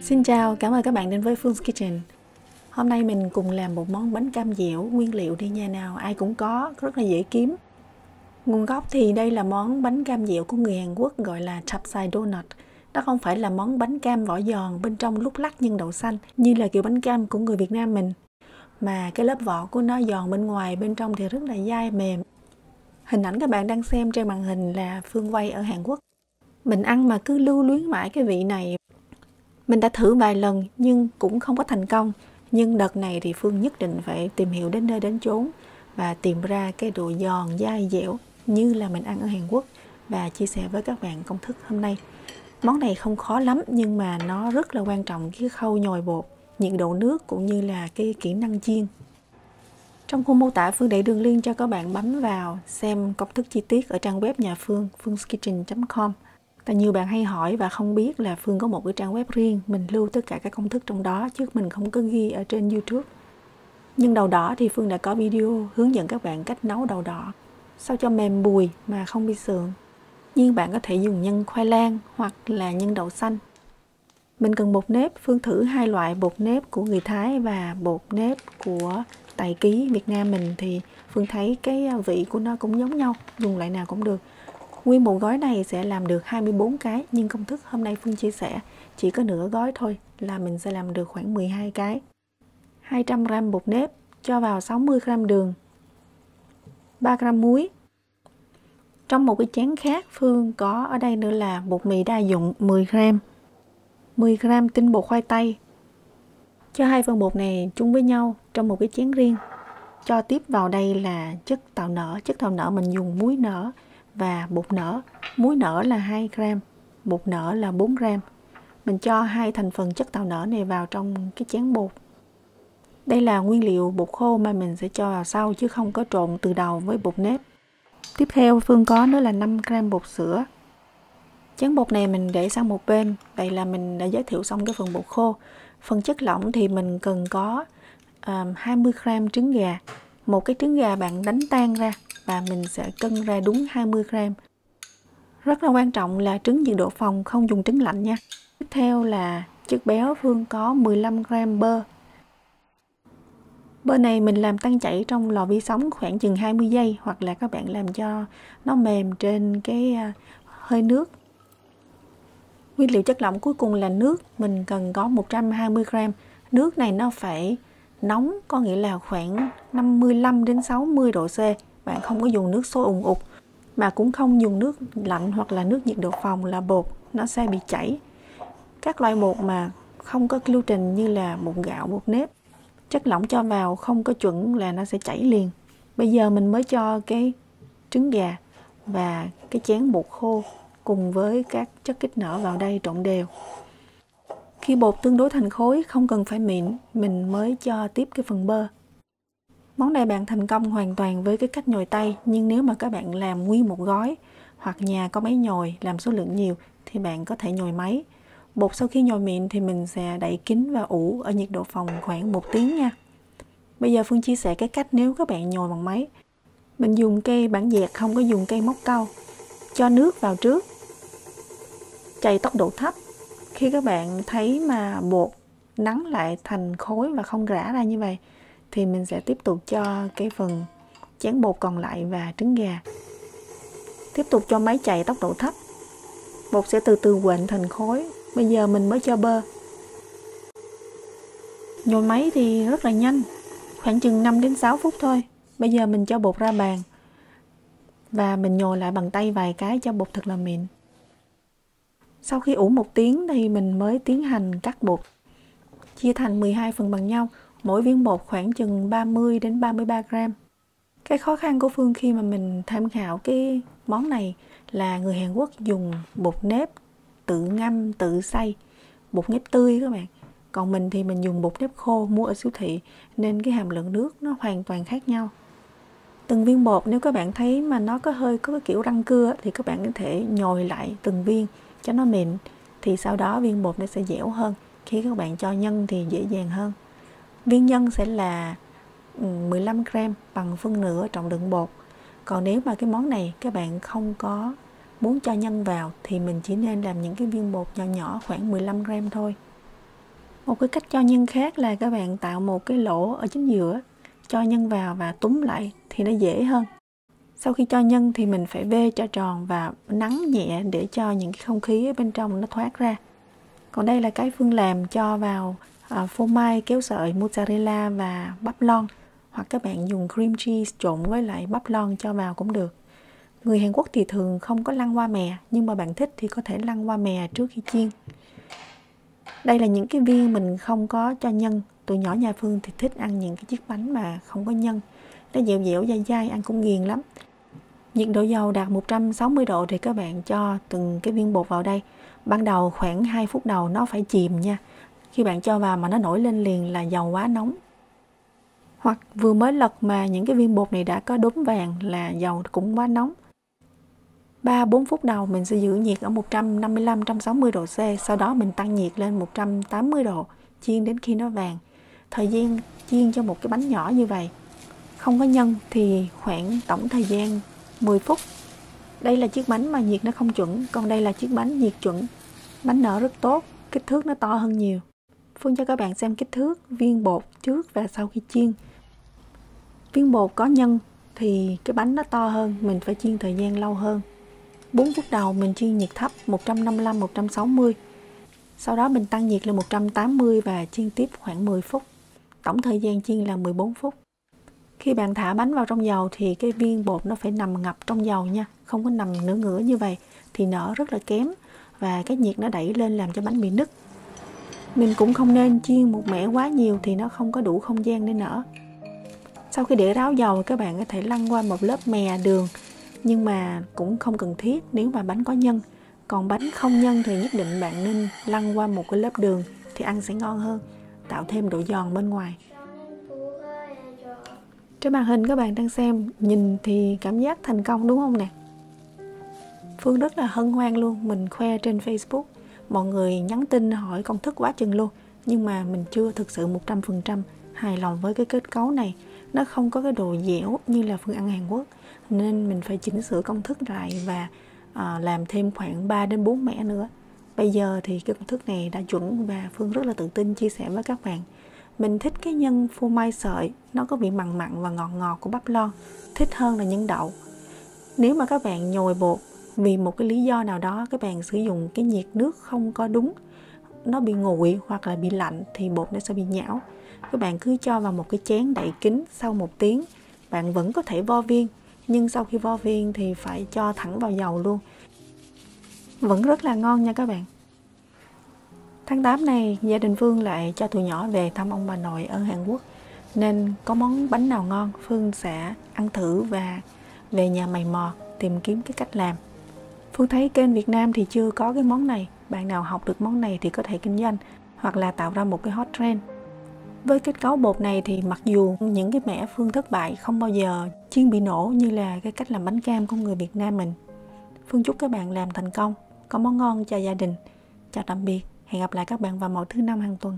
Xin chào, cảm ơn các bạn đến với Phương Kitchen. Hôm nay mình cùng làm một món bánh cam dẻo. Nguyên liệu thì nhà nào ai cũng có, rất là dễ kiếm. Nguồn gốc thì đây là món bánh cam dẻo của người Hàn Quốc gọi là chapsai donut. Đó không phải là món bánh cam vỏ giòn bên trong lúc lắc nhân đậu xanh như là kiểu bánh cam của người Việt Nam mình, mà cái lớp vỏ của nó giòn bên ngoài, bên trong thì rất là dai mềm. Hình ảnh các bạn đang xem trên màn hình là Phương quay ở Hàn Quốc. Mình ăn mà cứ lưu luyến mãi cái vị này. Mình đã thử vài lần nhưng cũng không có thành công. Nhưng đợt này thì Phương nhất định phải tìm hiểu đến nơi đến chốn và tìm ra cái độ giòn, dai, dẻo như là mình ăn ở Hàn Quốc và chia sẻ với các bạn công thức hôm nay. Món này không khó lắm nhưng mà nó rất là quan trọng cái khâu nhồi bột, nhiệt độ nước cũng như là cái kỹ năng chiên. Trong khung mô tả Phương để đường link cho các bạn bấm vào xem công thức chi tiết ở trang web nhà Phương, phương.kitchen.com. Tại nhiều bạn hay hỏi và không biết là Phương có một cái trang web riêng, mình lưu tất cả các công thức trong đó chứ mình không có ghi ở trên YouTube. Nhưng đậu đỏ thì Phương đã có video hướng dẫn các bạn cách nấu đậu đỏ sao cho mềm bùi mà không bị sượng. Nhưng bạn có thể dùng nhân khoai lang hoặc là nhân đậu xanh. Mình cần bột nếp. Phương thử hai loại bột nếp của người Thái và bột nếp của Tài Ký Việt Nam mình thì Phương thấy cái vị của nó cũng giống nhau, dùng loại nào cũng được. Nguyên một gói này sẽ làm được 24 cái, nhưng công thức hôm nay Phương chia sẻ chỉ có nửa gói thôi là mình sẽ làm được khoảng 12 cái. 200g bột nếp, cho vào 60g đường, 3g muối. Trong một cái chén khác Phương có ở đây nữa là bột mì đa dụng 10g, 10g tinh bột khoai tây. Cho hai phần bột này chung với nhau trong một cái chén riêng. Cho tiếp vào đây là chất tạo nở. Chất tạo nở mình dùng muối nở và bột nở. Muối nở là 2g, bột nở là 4g. Mình cho hai thành phần chất tạo nở này vào trong cái chén bột. Đây là nguyên liệu bột khô mà mình sẽ cho vào sau chứ không có trộn từ đầu với bột nếp. Tiếp theo Phương có nữa là 5g bột sữa. Chén bột này mình để sang một bên. Vậy là mình đã giới thiệu xong cái phần bột khô. Phần chất lỏng thì mình cần có 20g trứng gà. Một cái trứng gà bạn đánh tan ra và mình sẽ cân ra đúng 20g. Rất là quan trọng là trứng nhiệt độ phòng, không dùng trứng lạnh nha. Tiếp theo là chất béo. Phương có 15g bơ. Bơ này mình làm tan chảy trong lò vi sóng khoảng chừng 20 giây, hoặc là các bạn làm cho nó mềm trên cái hơi nước. Nguyên liệu chất lỏng cuối cùng là nước. Mình cần có 120g. Nước này nó phải nóng, có nghĩa là khoảng 55 đến 60 độ C. Bạn không có dùng nước sôi ùn ục, mà cũng không dùng nước lạnh hoặc là nước nhiệt độ phòng là bột nó sẽ bị chảy. Các loại bột mà không có gluten như là bột gạo, bột nếp, chất lỏng cho vào không có chuẩn là nó sẽ chảy liền. Bây giờ mình mới cho cái trứng gà và cái chén bột khô cùng với các chất kích nở vào đây trộn đều. Khi bột tương đối thành khối, không cần phải mịn, mình mới cho tiếp cái phần bơ. Món này bạn thành công hoàn toàn với cái cách nhồi tay, nhưng nếu mà các bạn làm nguyên một gói hoặc nhà có máy nhồi làm số lượng nhiều thì bạn có thể nhồi máy. Bột sau khi nhồi mịn thì mình sẽ đậy kín và ủ ở nhiệt độ phòng khoảng 1 tiếng nha. Bây giờ Phương chia sẻ cái cách nếu các bạn nhồi bằng máy. Mình dùng cây bản dẹt, không có dùng cây móc câu. Cho nước vào trước, chày tốc độ thấp. Khi các bạn thấy mà bột nắn lại thành khối và không rã ra như vậy thì mình sẽ tiếp tục cho cái phần chén bột còn lại và trứng gà. Tiếp tục cho máy chày tốc độ thấp. Bột sẽ từ từ quện thành khối. Bây giờ mình mới cho bơ. Nhồi máy thì rất là nhanh, khoảng chừng 5 đến 6 phút thôi. Bây giờ mình cho bột ra bàn và mình nhồi lại bằng tay vài cái cho bột thật là mịn. Sau khi ủ 1 tiếng thì mình mới tiến hành cắt bột. Chia thành 12 phần bằng nhau, mỗi viên bột khoảng chừng 30 đến 33g. Cái khó khăn của Phương khi mà mình tham khảo cái món này là người Hàn Quốc dùng bột nếp tự ngâm, tự xay, bột nếp tươi các bạn. Còn mình thì mình dùng bột nếp khô mua ở siêu thị nên cái hàm lượng nước nó hoàn toàn khác nhau. Từng viên bột nếu các bạn thấy mà nó có cái kiểu răng cưa thì các bạn có thể nhồi lại từng viên cho nó mịn, thì sau đó viên bột nó sẽ dẻo hơn. Khi các bạn cho nhân thì dễ dàng hơn. Viên nhân sẽ là 15g bằng phân nửa trọng lượng bột. Còn nếu mà cái món này các bạn không có muốn cho nhân vào thì mình chỉ nên làm những cái viên bột nhỏ nhỏ khoảng 15g thôi. Một cái cách cho nhân khác là các bạn tạo một cái lỗ ở chính giữa, cho nhân vào và túm lại thì nó dễ hơn. Sau khi cho nhân thì mình phải vê cho tròn và nắn nhẹ để cho những cái không khí ở bên trong nó thoát ra. Còn đây là cái Phương làm cho vào phô mai, kéo sợi, mozzarella và bắp lon. Hoặc các bạn dùng cream cheese trộn với lại bắp lon cho vào cũng được. Người Hàn Quốc thì thường không có lăn qua mè, nhưng mà bạn thích thì có thể lăn qua mè trước khi chiên. Đây là những cái viên mình không có cho nhân. Tụi nhỏ nhà Phương thì thích ăn những cái chiếc bánh mà không có nhân. Nó dẻo dẻo dai dai, ăn cũng nghiền lắm. Nhiệt độ dầu đạt 160 độ thì các bạn cho từng cái viên bột vào đây. Ban đầu khoảng 2 phút đầu nó phải chìm nha. Khi bạn cho vào mà nó nổi lên liền là dầu quá nóng. Hoặc vừa mới lật mà những cái viên bột này đã có đốm vàng là dầu cũng quá nóng. 3-4 phút đầu mình sẽ giữ nhiệt ở 155-160 độ C, sau đó mình tăng nhiệt lên 180 độ, chiên đến khi nó vàng. Thời gian chiên cho một cái bánh nhỏ như vậy, không có nhân thì khoảng tổng thời gian 10 phút. Đây là chiếc bánh mà nhiệt nó không chuẩn, còn đây là chiếc bánh nhiệt chuẩn. Bánh nở rất tốt, kích thước nó to hơn nhiều. Phương cho các bạn xem kích thước viên bột trước và sau khi chiên. Viên bột có nhân thì cái bánh nó to hơn, mình phải chiên thời gian lâu hơn. 4 phút đầu mình chiên nhiệt thấp 155-160. Sau đó mình tăng nhiệt lên 180 và chiên tiếp khoảng 10 phút. Tổng thời gian chiên là 14 phút. Khi bạn thả bánh vào trong dầu thì cái viên bột nó phải nằm ngập trong dầu nha, không có nằm nửa ngửa như vậy thì nở rất là kém và cái nhiệt nó đẩy lên làm cho bánh bị nứt. Mình cũng không nên chiên một mẻ quá nhiều thì nó không có đủ không gian để nở. Sau khi để ráo dầu các bạn có thể lăn qua một lớp mè đường, nhưng mà cũng không cần thiết nếu mà bánh có nhân. Còn bánh không nhân thì nhất định bạn nên lăn qua một cái lớp đường thì ăn sẽ ngon hơn, tạo thêm độ giòn bên ngoài. Trên màn hình các bạn đang xem, nhìn thì cảm giác thành công đúng không nè? Phương rất là hân hoan luôn, mình khoe trên Facebook, mọi người nhắn tin hỏi công thức quá chừng luôn. Nhưng mà mình chưa thực sự 100% hài lòng với cái kết cấu này. Nó không có cái độ dẻo như là Phương ăn Hàn Quốc, nên mình phải chỉnh sửa công thức lại và làm thêm khoảng 3-4 mẻ nữa. Bây giờ thì cái công thức này đã chuẩn và Phương rất là tự tin chia sẻ với các bạn. Mình thích cái nhân phô mai sợi, nó có vị mặn mặn và ngọt ngọt của bắp lon, thích hơn là nhân đậu. Nếu mà các bạn nhồi bột vì một cái lý do nào đó, các bạn sử dụng cái nhiệt nước không có đúng, nó bị nguội hoặc là bị lạnh thì bột nó sẽ bị nhão. Các bạn cứ cho vào một cái chén đậy kín, sau 1 tiếng bạn vẫn có thể vo viên, nhưng sau khi vo viên thì phải cho thẳng vào dầu luôn. Vẫn rất là ngon nha các bạn. Tháng 8 này gia đình Phương lại cho tụi nhỏ về thăm ông bà nội ở Hàn Quốc, nên có món bánh nào ngon Phương sẽ ăn thử và về nhà mày mò tìm kiếm cái cách làm. Phương thấy kênh Việt Nam thì chưa có cái món này. Bạn nào học được món này thì có thể kinh doanh hoặc là tạo ra một cái hot trend. Với kết cấu bột này thì mặc dù những cái mẻ Phương thất bại không bao giờ chiên bị nổ như là cái cách làm bánh cam của người Việt Nam mình. Phương chúc các bạn làm thành công, có món ngon cho gia đình. Chào tạm biệt, hẹn gặp lại các bạn vào mỗi thứ 5 hàng tuần.